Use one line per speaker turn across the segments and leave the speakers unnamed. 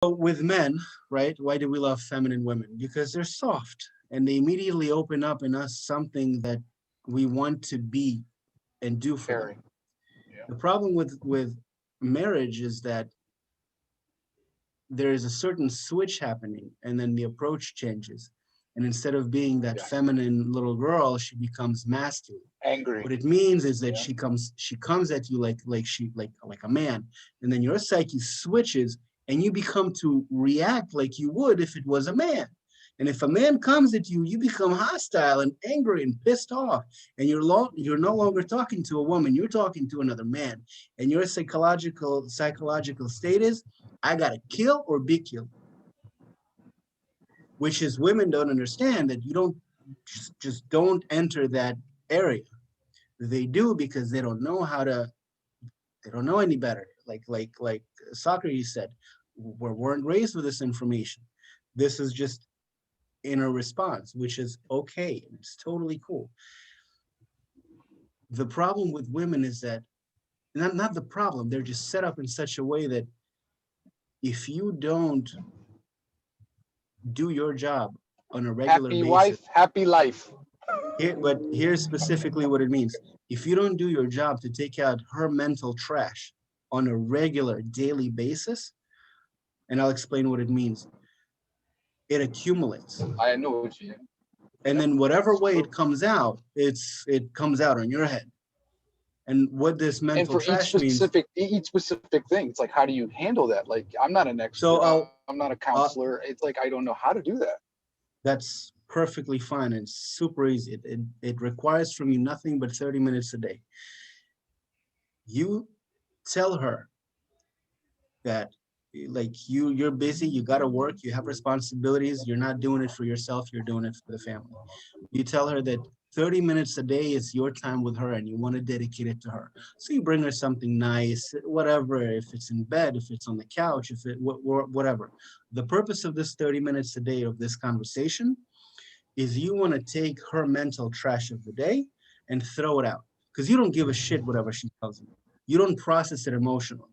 So with men, right? Why do we love feminine women? Because they're soft and they immediately open up in us something that we want to be and do for them.
Very. Yeah.
The problem with marriage is that there is a certain switch happening and then the approach changes. And instead of being that
Yes.
feminine little girl, she becomes masculine.
Angry.
What it means is that
Yeah.
she comes at you like a man, and then your psyche switches and you become to react like you would if it was a man. And if a man comes at you, you become hostile and angry and pissed off. And you're no longer talking to a woman, you're talking to another man. And your psychological state is, I gotta kill or be killed. Which is women don't understand that you don't just don't enter that area. They do because they don't know how to, they don't know any better. Like Socrates said, we weren't raised with this information. This is just inner response, which is okay. It's totally cool. The problem with women is that, not the problem, they're just set up in such a way that if you don't do your job on a regular
Happy
basis,
wife, happy life.
but here's specifically what it means. If you don't do your job to take out her mental trash on a regular daily basis, and I'll explain what it means, it accumulates.
I know what you mean.
And
Yep.
then whatever
It's
way
true.
it comes out, it comes out on your head. And what this
And
mental
for
trash means,
each specific thing, it's like, how do you handle that? Like, I'm not an
so
expert. I'm not a counselor. It's like, I don't know how to do that.
that's perfectly fine and super easy. It requires from you nothing but 30 minutes a day. You tell her that, like, you're busy, you got to work, you have responsibilities, you're not doing it for yourself, you're doing it for the family. You tell her that 30 minutes a day is your time with her and you want to dedicate it to her. So you bring her something nice, whatever, if it's in bed, if it's on the couch, if it whatever. The purpose of this 30 minutes a day of this conversation is you want to take her mental trash of the day and throw it out, because you don't give a shit whatever she tells you. You don't process it emotionally.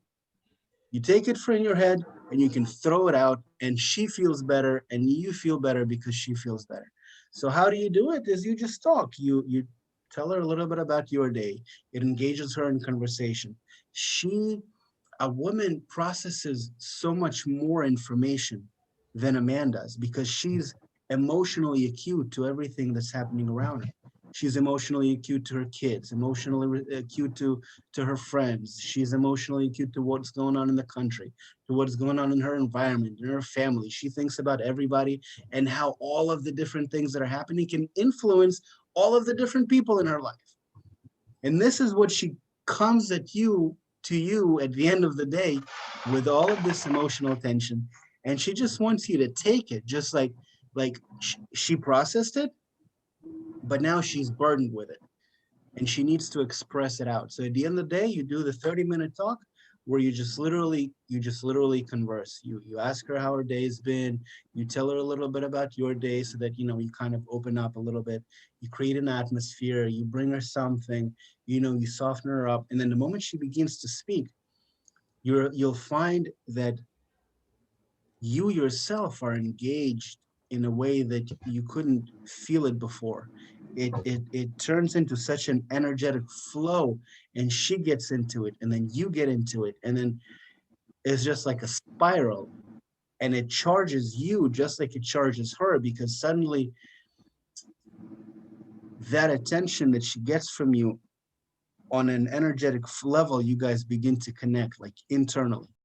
You take it from your head and you can throw it out, and she feels better and you feel better because she feels better. So how do you do it? Is you just talk. You tell her a little bit about your day. It engages her in conversation. She, a woman processes so much more information than a man does because she's emotionally acute to everything that's happening around her. She's emotionally acute to her kids, emotionally acute to her friends. She's emotionally acute to what's going on in the country, to what's going on in her environment, in her family. She thinks about everybody and how all of the different things that are happening can influence all of the different people in her life. And this is what she comes at you to you at the end of the day with all of this emotional tension. And she just wants you to take it, just like she processed it, but now she's burdened with it and she needs to express it out. So at the end of the day, you do the 30-minute talk where you just literally converse. You ask her how her day's been, you tell her a little bit about your day so that you kind of open up a little bit. You create an atmosphere, you bring her something, you soften her up, and then the moment she begins to speak, you'll find that you yourself are engaged in a way that you couldn't feel it before. It turns into such an energetic flow, and she gets into it, and then you get into it, and then it's just like a spiral, and it charges you just like it charges her, because suddenly that attention that she gets from you on an energetic level, you guys begin to connect like internally.